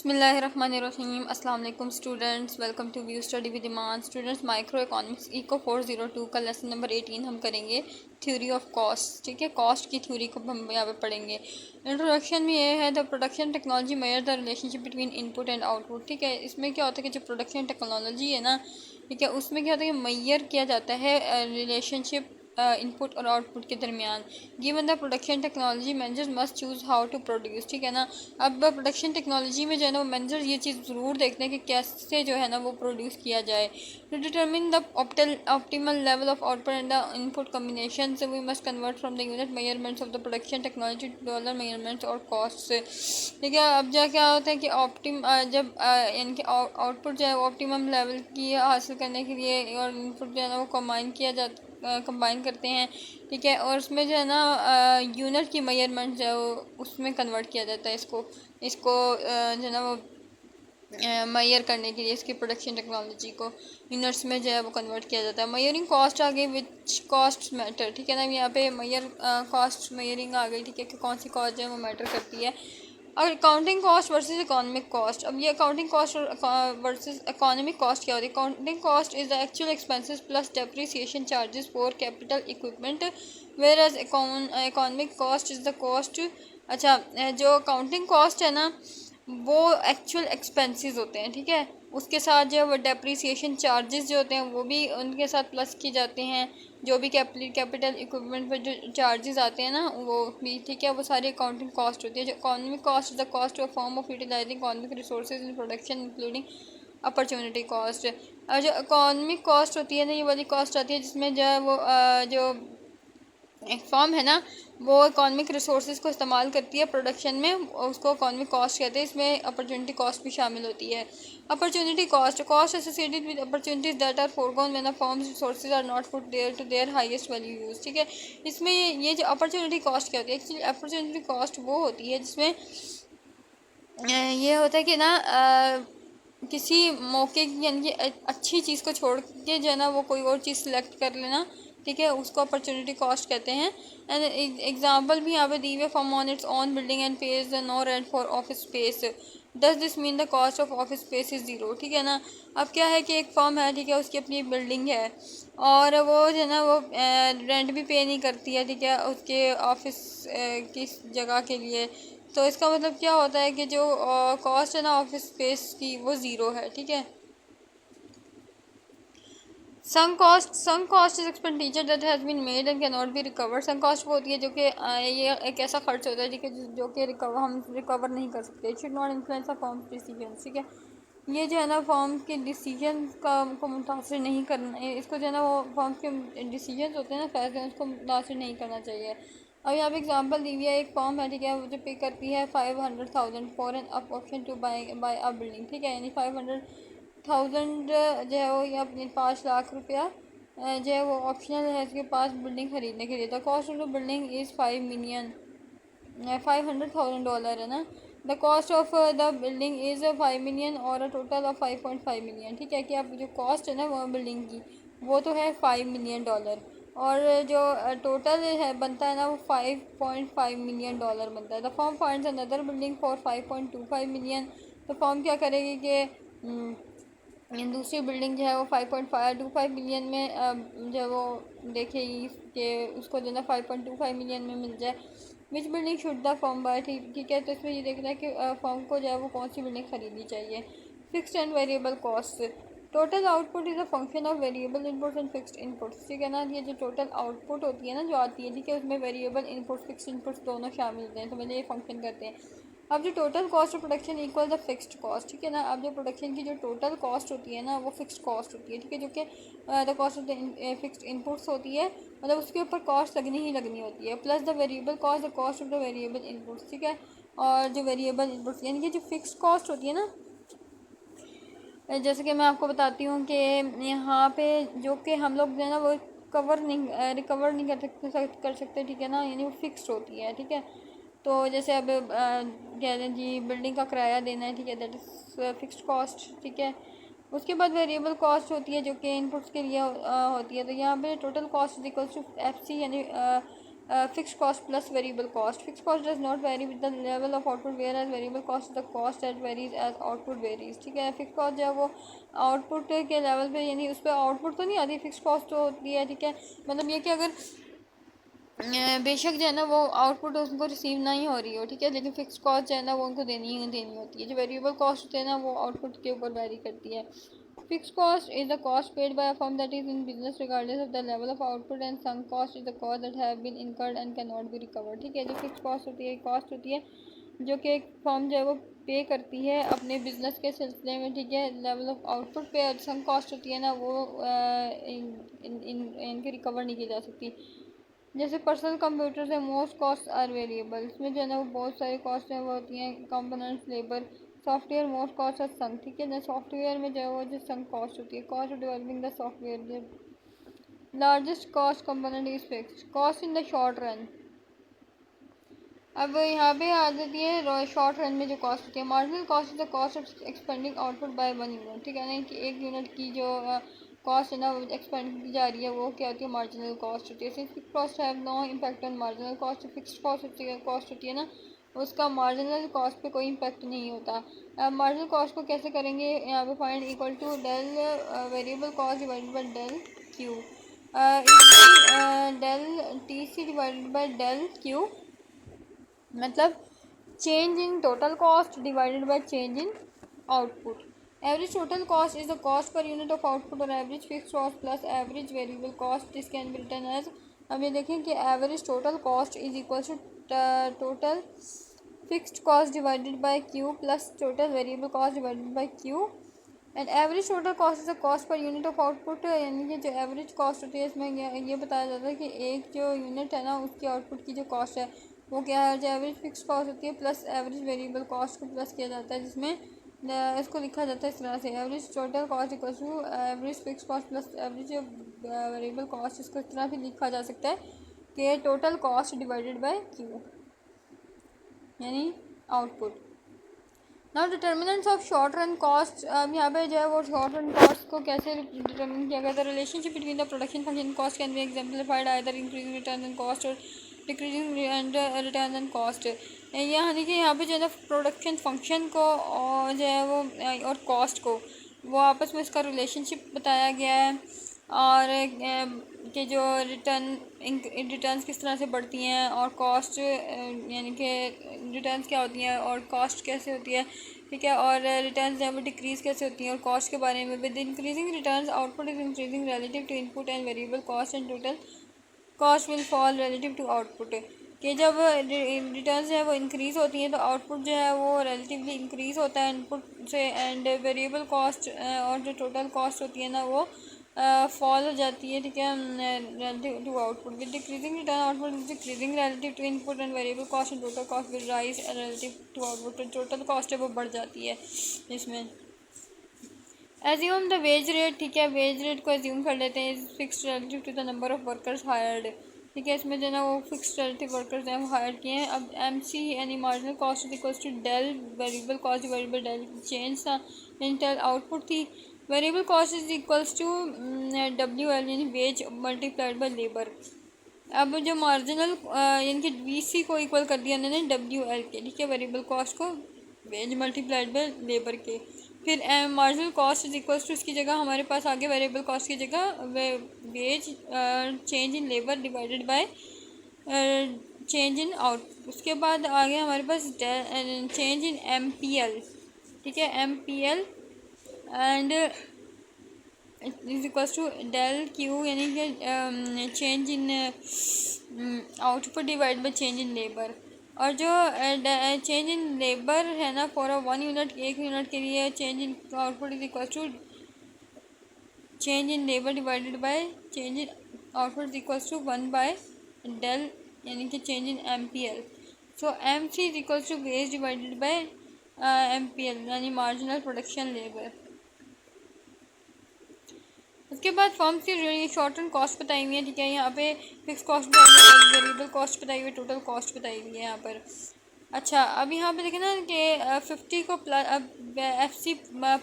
बिस्मिल्लाहिर्रहमानिर्रहीम। अस्सलाम वालेकुम students, welcome to view study with Iman. Students, micro economics eco 402 का लेसन नंबर 18 हम करेंगे, थ्योरी ऑफ कॉस्ट। ठीक है, कॉस्ट की थ्योरी को हम यहाँ पे पढ़ेंगे। इंट्रोडक्शन में ये है, the production technology measure the relationship between input and output. ठीक है, इसमें क्या होता है कि जो प्रोडक्शन टेक्नोलॉजी है ना, ठीक है, उसमें क्या होता है कि मेजर किया जाता है रिलेशनशिप इनपुट और आउटपुट के दरमियान। Given the production technology manager must choose how to produce. ठीक है ना, अब प्रोडक्शन टेक्नोलॉजी में जो है ना वो मैनेजर ये चीज़ ज़रूर देखते हैं कि कैसे जो है ना वो प्रोड्यूस किया जाए। To determine the optimal level of output and the input combination we must convert from the unit measurements of the production technology to dollar measurements और कॉस्ट। ठीक है, अब जो क्या होता है कि जब यानी कि आउटपुट जो है वो ऑप्टिमम लेवल की हासिल करने के लिए और इनपुट जो है ना वो कंबाइन करते हैं। ठीक है, और उसमें जो है ना यूनिट की मेजरमेंट जो है वो उसमें कन्वर्ट किया जाता है। इसको जो है ना वो मेजर करने के लिए इसकी प्रोडक्शन टेक्नोलॉजी को यूनिट्स में जो है वो कन्वर्ट किया जाता है। मेजरिंग कॉस्ट आ गई, विच कॉस्ट मैटर। ठीक है ना, यहाँ पे कॉस्ट मेजरिंग आ गई। ठीक है, कि कौन सी कॉस्ट जो है वो मैटर करती है। और accounting cost versus economic cost. अब ये accounting cost versus economic cost क्या होती है? Accounting cost is the actual expenses plus depreciation charges for capital equipment, whereas economic cost is the cost. अच्छा, जो अकाउंटिंग कॉस्ट है ना वो एक्चुअल एक्सपेंसेस होते हैं। ठीक है, उसके साथ जो है वो डेप्रिसिएशन चार्जेस जो होते हैं वो भी उनके साथ प्लस किए जाते हैं। जो भी कैपिटल इक्विपमेंट पर जो चार्जेस आते हैं ना वो भी, ठीक है, वो सारी अकाउंटिंग कॉस्ट होती है। जो economic cost is the cost of form of utilising economic resources in production including opportunity cost. और जो इकोनॉमिक कॉस्ट होती है ना, ये वाली कॉस्ट आती है जिसमें जो है वो जो एक फॉर्म है ना वो इकोनॉमिक रिसोर्सेज को इस्तेमाल करती है प्रोडक्शन में, उसको इकोनॉमिक कॉस्ट कहते हैं। इसमें अपॉर्चुनिटी कॉस्ट भी शामिल होती है। Opportunity cost associated with opportunities that are forgone when the firms resources are not put there to their highest value use. ठीक है, इसमें ये जो अपॉर्चुनिटी कॉस्ट क्या होती है? एक्चुअली अपॉर्चुनिटी कॉस्ट वो होती है जिसमें ये होता है कि ना किसी मौके की यानी कि अच्छी चीज़ को छोड़ के जो है ना वो कोई और चीज़ सिलेक्ट कर लेना। ठीक है, उसको अपॉर्चुनिटी कॉस्ट कहते हैं। एंड एग्जांपल भी यहाँ पे दी हुई, form on its on building and pays no rent for office space, does this mean the cost of office space is zero. ठीक है ना, अब क्या है कि एक फॉर्म है, ठीक है, उसकी अपनी बिल्डिंग है और वो जो है ना वो रेंट भी पे नहीं करती है। ठीक है, उसके ऑफिस की जगह के लिए। तो इसका मतलब क्या होता है कि जो कॉस्ट है ना ऑफिस स्पेस की वो ज़ीरो है। ठीक है, sunk cost is expenditure that has been made and can not be recovered. Sunk cost वो होती है जो कि ये एक ऐसा खर्च होता है ठीक है जो कि हम रिकवर नहीं कर सकते। It should not influence the form decision. ठीक है, ये जो है ना फॉर्म के डिसीजन को मुतासर नहीं करना, इसको जो है ना वो फॉर्म के डिसीजन होते हैं ना फैसले, उसको मुतासर नहीं करना चाहिए। अब यहाँ पे एग्जांपल दी हुई है, एक फॉर्म है, ठीक है, वो जो पे करती है 500,000 for an option to buy a building. ठीक है, यानी 500,000 जो है वो या 5 लाख रुपया जो है वो ऑप्शनल है इसके पास बिल्डिंग ख़रीदने के लिए। The cost of the building is 5 million, $500,000 है ना। The cost of the building is 5 million और अ टोटल ऑफ 5.5 मिलियन। ठीक है, कि अब जो कॉस्ट है ना वो बिल्डिंग की वो तो है $5 मिलियन और जो टोटल है बनता है ना वो $5.5 मिलियन बनता है। The form finds another building for 5.25 million. तो फॉर्म क्या करेगी कि दूसरी बिल्डिंग जो है वो 5.525 मिलियन में जो है वो देखेगी कि उसको जो है ना 5.25 मिलियन में मिल जाए। Which building should the firm buy. ठीक है, तो इसमें ये देखना है कि फॉर्म को जो है वो कौन सी बिल्डिंग ख़रीदनी चाहिए। Fixed and variable cost. Total output is a function of variable inputs and fixed inputs. ठीक है ना, ये जो टोटल आउटपुट होती है ना जो आती है, ठीक है, उसमें वेरिएबल इनपुट फिक्स्ड इनपुट्स दोनों शामिल होते हैं, तो मैंने ये फंक्शन करते हैं। अब जो total cost of production equal the fixed cost. ठीक है ना, अब जो प्रोडक्शन की जो टोटल कॉस्ट होती है ना वो फिक्स्ड कॉस्ट होती है। ठीक है, जो कि the cost of the fixed inputs होती है, मतलब उसके ऊपर कॉस्ट लगनी ही लगनी होती है, plus the variable cost the cost of the variable inputs. ठीक है, और जो वेरिएबल इनपुट्स यानी कि जो फिक्स्ड कॉस्ट होती है ना, जैसे कि मैं आपको बताती हूँ कि यहाँ पे जो कि हम लोग जो है ना वो रिकवर नहीं कर सकते। ठीक है ना, यानी वो फिक्स्ड होती है। ठीक है, तो जैसे अब कह दें जी बिल्डिंग का किराया देना है, ठीक है, दैट इज़ फिक्स्ड कॉस्ट। ठीक है, उसके बाद वेरिएबल कॉस्ट होती है जो कि इनपुट्स के लिए होती है। तो यहाँ पे total cost is equal to FC यानी fix cost plus variable cost. Fix cost does not vary with the level of output, whereas variable cost the cost that varies as output varies. ठीक है, fix cost जो है वो output के level पे, यानी उस पर आउटपुट तो नहीं आती, फिक्स कॉस्ट तो होती है. ठीक है, मतलब ये कि अगर बेशक जो है ना वो आउटपुट उनको रिसीव नहीं हो रही हो, ठीक है, लेकिन फिक्स कॉस्ट जो है ना वो उनको देनी होती है. जो वेरिएबल कॉस्ट होती है ना वो आउटपुट के ऊपर वेरी करती है. Fix cost is the cost paid by a firm that is in business regardless of the level of output, and sunk cost is the cost that have been incurred and can not be recovered. ठीक है, जो fix cost होती है, cost होती है जो कि एक फर्म जो है वो पे करती है अपने बिजनेस के सिलसिले में. ठीक है, लेवल ऑफ आउटपुट पे. और संक कॉस्ट होती है ना वो इनकी रिकवर नहीं की जा सकती. जैसे पर्सनल कंप्यूटर्स है, मोस्ट कॉस्ट आर वेरिएबल. इसमें जो है ना वो बहुत सारी कॉस्ट हैं वो होती हैं, components, labour. Software most cost are sunk. ठीक है ना, सॉफ्टवेयर में जो है वो जो संक कॉस्ट होती है, cost of developing the software. Largest cost component is fixed cost in the short run. अब यहाँ पे आ जाती है शॉर्ट रन में जो कॉस्ट होती है. Marginal cost is the cost of expanding output by 1 unit. ठीक है ना, कि 1 यूनिट की जो कॉस्ट है ना वो एक्सपेंड की जा रही है वो क्या होती है, मार्जिनल कॉस्ट होती है. Fix cost have no impact on marginal cost. Fix cost होती है ना उसका मार्जिनल कॉस्ट पे कोई इम्पैक्ट नहीं होता. अब मार्जिनल कॉस्ट को कैसे करेंगे, यहाँ पे find equal to del variable cost divided by del Q. Del T C divided by del Q, मतलब change in total cost divided by change in output. Average total cost is the cost per unit of output और average fix cost plus average variable cost. This can be written as. अब ये देखें कि average total cost is equal to total fixed cost divided by Q plus total variable cost divided by Q. And average total cost is the cost per unit of output, यानी कि जो average cost होती है इसमें ये बताया जाता है कि एक जो यूनिट है ना उसकी आउटपुट की जो कॉस्ट है वो क्या है, जो एवरेज फिक्स कॉस्ट होती है प्लस एवरेज वेरिएबल कॉस्ट को प्लस किया जाता है, जिसमें इसको लिखा जाता है इस तरह से. Average total cost equal to average fix cost plus average variable cost. इसको इस तरह भी लिखा जा सकता है कि total cost divided by Q, यानी output. Now determinants of short run cost. अब यहाँ पे जो है वो शॉर्ट रन कॉस्ट को कैसे डिटर्मिन किया गया था. Relationship between the production function cost can be exemplified either increasing return and cost और decreasing and return and cost. यानी कि यहाँ पे जो है ना प्रोडक्शन फंक्शन को और जो है वो और कॉस्ट को वो आपस में इसका रिलेशनशिप बताया गया है. और कि जो रिटर्न्स किस तरह से बढ़ती हैं और कॉस्ट यानी कि रिटर्न्स क्या होती हैं और कॉस्ट कैसे होती है. ठीक है, और रिटर्न्स जो है वो डिक्रीज़ कैसे होती हैं और कॉस्ट के बारे में. With increasing returns output is increasing relative to input and variable cost and total cost will fall relative to output. कि जब रिटर्न्स जो है वो इंक्रीज़ होती हैं तो आउटपुट जो है वो रिलेटिवली इंक्रीज़ होता है इनपुट से. एंड वेरिएबल कॉस्ट और जो टोटल कॉस्ट होती है ना वो फॉल हो जाती है. ठीक है, relative to output. With decreasing return output is decreasing relative to input and variable cost and total cost will rise relative to output. Total cost है वो बढ़ जाती है इसमें. Assume the wage rate. ठीक है, वेज रेट को assume कर लेते हैं. Is fixed relative to the number of workers hired. ठीक है, इसमें जो है ना वो फिक्स्ड रिलेटिव वर्कर्स हैं वो हायर किए हैं. अब एम सी यानी marginal cost is equals to del variable cost divided by del change था, डेल आउटपुट थी. Variable cost is equals to W L यानी वेज मल्टीप्लाइड बाय लेबर. अब जो मार्जिनल यानी कि वी सी को इक्वल कर दिया उन्होंने डब्ल्यू एल के. ठीक है, वेरिएबल कॉस्ट को वेज मल्टीप्लाइड बाय लेबर के. फिर marginal cost is equals to इसकी जगह हमारे पास आगे वेरिएबल कॉस्ट की जगह wage change in labour divided by change in out. उसके बाद आगे हमारे पास change in M P L. ठीक है, M P L and is equals to del Q यानी कि change in output divide by change in labour. और जो चेंज इन लेबर है ना फॉर अ 1 यूनिट, 1 यूनिट के लिए change in output is equal to change in labour divided by change in output is equal to 1 by del यानी कि change in M P L. So M C is equal to wage divided by M P L यानी marginal production labour. उसके बाद firms की short term cost बताई हुई है. ठीक है, यहाँ पे फिक्स कॉस्ट बताई हुई है, वेरिएबल कॉस्ट बताई हुई है, टोटल कॉस्ट बताई हुई है यहाँ पर. अच्छा, अब यहाँ पे देखें ना कि 50 को प्लस, अब FC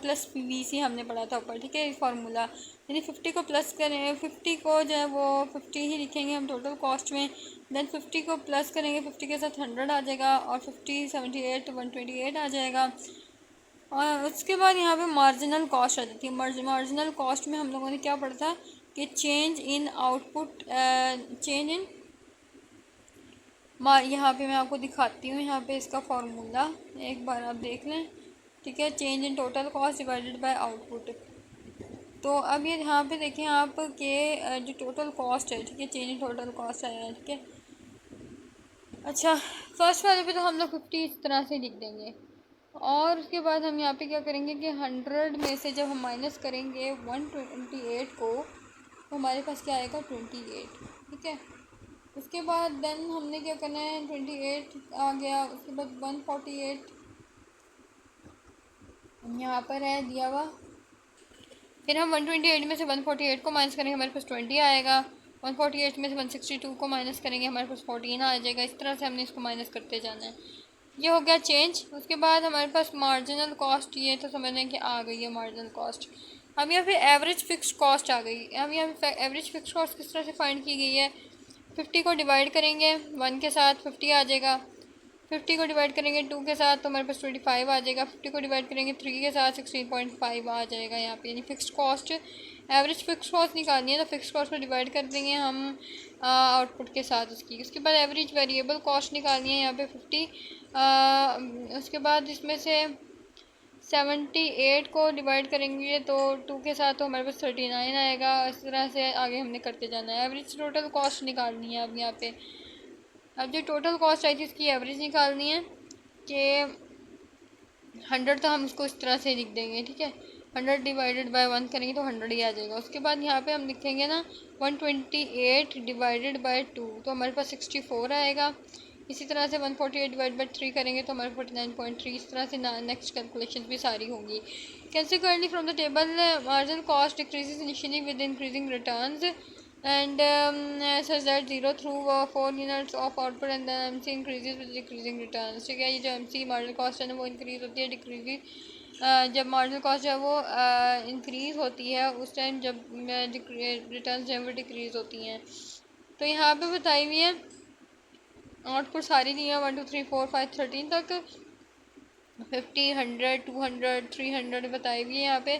प्लस VC हमने पढ़ा था ऊपर, ठीक है, फार्मूला, यानी 50 को प्लस करें, 50 को जो है वो 50 ही लिखेंगे हम टोटल कॉस्ट में, देन 50 को प्लस करेंगे, 50 के साथ 100 आ जाएगा, और 50 78 तो 128 आ जाएगा। और उसके बाद यहाँ पे मार्जिनल कॉस्ट आ जाती है। मार्जिनल कॉस्ट में हम लोगों ने क्या पढ़ा था कि change in output, change in, यहाँ पे मैं आपको दिखाती हूँ, यहाँ पे इसका फार्मूला एक बार आप देख लें, ठीक है, change in total cost divided bye output. तो अब ये यहाँ पे देखें आप कि जो टोटल कॉस्ट है, ठीक है, चेंज इन टोटल कॉस्ट आया है, ठीक है। अच्छा, फर्स्ट वाले पे तो हम लोग 50 इस तरह से लिख देंगे, और उसके बाद हम यहाँ पे क्या करेंगे कि 100 में से जब हम माइनस करेंगे 128 को, तो हमारे पास क्या आएगा 28, ठीक है। उसके बाद देन हमने क्या करना है, 28 आ गया, उसके बाद 148 यहाँ पर है दिया हुआ, फिर हम 128 में से 148 को माइनस करेंगे, हमारे पास 20 आएगा, 148 में से 162 को माइनस करेंगे, हमारे पास 14 आ जाएगा। इस तरह से हमने इसको माइनस करते जाना है। ये हो गया चेंज। उसके बाद हमारे पास मार्जिनल कॉस्ट, ये तो समझने कि आ गई है मार्जिनल कॉस्ट। अब यहाँ पे एवरेज फिक्स कॉस्ट आ गई। अब यहाँ पे एवरेज फिक्स कॉस्ट किस तरह से फाइंड की गई है, 50 को डिवाइड करेंगे 1 के साथ, 50 आ जाएगा, 50 को डिवाइड करेंगे 2 के साथ तो हमारे पास 25 आ जाएगा, 50 को डिवाइड करेंगे 3 के साथ 16.5 आ जाएगा यहाँ पे, यानी fix cost, average fix cost निकालनी है तो फिक्स कॉस्ट को डिवाइड कर देंगे हम आउटपुट के साथ उसकी। उसके बाद एवरेज वेरिएबल कॉस्ट निकालनी है यहाँ पे 50, उसके बाद इसमें से 78 को डिवाइड करेंगे तो 2 के साथ तो हमारे पास 39 आएगा। इस तरह से आगे हमने करते जाना है। एवरेज टोटल कॉस्ट निकालनी है अब यहाँ पे। अब जो टोटल कॉस्ट आई थी इसकी एवरेज निकालनी है कि 100 तो हम उसको इस तरह से लिख देंगे, ठीक है, 100 डिवाइडेड बाय 1 करेंगे तो 100 ही आ जाएगा। उसके बाद यहाँ पे हम लिखेंगे ना 128 डिवाइडेड बाय 2 तो हमारे पास 64 आएगा। इसी तरह से 148 डिवाइड बाई 3 करेंगे तो हमारे 49.3। इस तरह से नेक्स्ट कैलकुलेशन भी सारी होंगी। Consequently, from the table, marginal cost decreases initially with increasing returns and such that 0 through 4 units of output and then MC increases with decreasing returns। ठीक है, ये जो MC marginal cost है ना वो इंक्रीज होती है, डिक्रीज जब मार्जिनल कॉस्ट है वो इंक्रीज़ होती है उस टाइम जब रिटर्न जो है वो डिक्रीज़ होती हैं। तो यहाँ पे बताई हुई है आउटपुट सारी दी है 1 2 3 4 5 13 तक, 50 100 200 300 बताई हुई है यहाँ पे।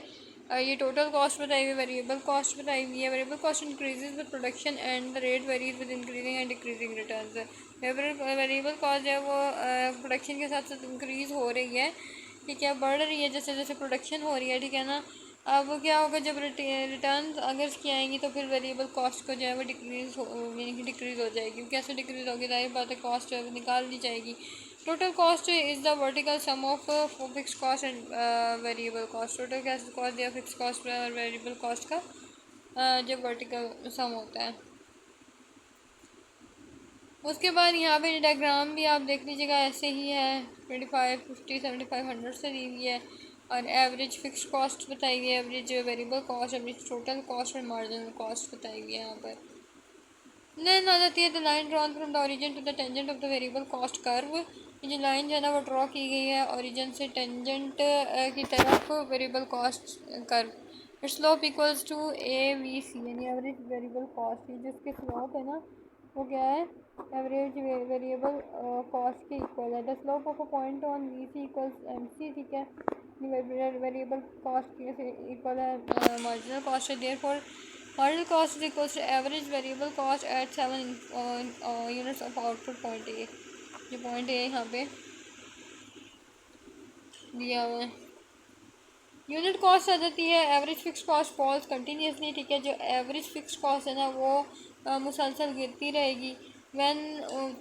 ये टोटल कॉस्ट बताई हुई है, वेरिएबल कॉस्ट बताई हुई है। Variable cost increases with production and the rate varies with increasing and decreasing returns. Variable cost है वो प्रोडक्शन के साथ साथ इंक्रीज हो रही है, ठीक है, बढ़ रही है जैसे जैसे प्रोडक्शन हो रही है, ठीक है ना। अब क्या होगा जब रिटर्न अगर इसकी आएंगी तो फिर वेरिएबल कॉस्ट को जो है वो डिक्रीज यानी कि डिक्रीज़ हो जाएगी। कैसे डिक्रीज़ होगी, जाहिर बात है कॉस्ट जो है वो निकाल दी जाएगी। Total cost is the vertical sum of fix cost and variable cost. Total कैसे कॉस्ट या फिक्स कॉस्ट और वेरिएबल कॉस्ट का जो वर्टिकल सम होता है। उसके बाद यहाँ पे डायग्राम भी आप देख लीजिएगा, ऐसे ही है, 25 50 75 100 से दी हुई है। और एवरेज फिक्स कॉस्ट बताई हुई है, average variable cost, average total cost और मार्जिनल कॉस्ट बताई हुई है यहाँ पर। देन आ जाती है the line drawn from the origin to the tangent of the variable cost curve. ये जो लाइन जो है ना वो ड्रॉ की गई है ओरिजिन से टेंजेंट की तरफ variable cost curve. Its slope equals to AVC यानी एवरेज वेरिएबल कॉस्ट। जिसके स्लोप है ना वो क्या है, एवरेज वेरिएबल कॉस्ट के इक्वल है। The slope of a point on VC equals MC, ठीक है, वेरिएबल कॉस्ट के इक्वल है मार्जिनल कॉस्ट है। Therefore marginal cost is equals to average variable cost at 7 units of output point A। ये point A यहाँ पे दिया हुआ है। यूनिट कॉस्ट आ जाती है average fix cost falls continuously, ठीक है, जो एवरेज फिक्स कॉस्ट है ना वो मुसलसल गिरती रहेगी। व्हेन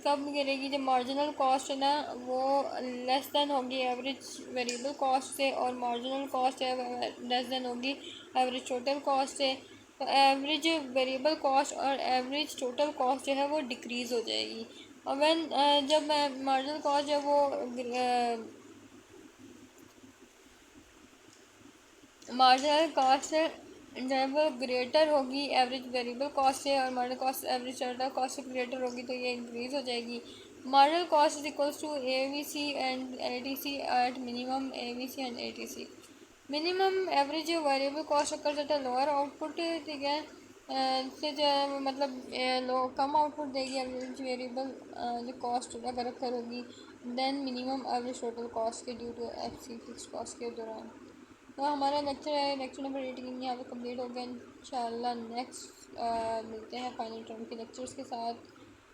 कब गिरेगी, जब मार्जिनल कॉस्ट है ना वो लेस देन होगी एवरेज वेरिएबल कॉस्ट से, और मार्जिनल कॉस्ट है लेस देन होगी एवरेज टोटल कॉस्ट से। तो एवरेज वेरिएबल कॉस्ट और एवरेज टोटल कॉस्ट जो है वो डिक्रीज़ हो जाएगी। और व्हेन जब मार्जिनल कॉस्ट जो है वो मार्जिनल कॉस्ट जो है वो ग्रेटर होगी एवरेज वेरिएबल कॉस्ट से, और marginal cost average total cost से ग्रेटर होगी तो ये इंक्रीज़ हो जाएगी। Marginal cost is equals to AVC and ATC at minimum AVC and ATC. Minimum average variable cost अगर जाता है लोअर आउटपुट, ठीक है, से जो है मतलब लो कम आउटपुट देगी एवरेज वेरिएबल जो कॉस्ट अगर अक्कर होगी, then minimum average total cost के due to F C fix cost के दौरान। तो हमारा लेक्चर है, लेक्चर नंबर 18 यहाँ पे कंप्लीट हो गया। इंशाल्लाह नेक्स्ट मिलते हैं फाइनल टर्म के लेक्चर्स के साथ।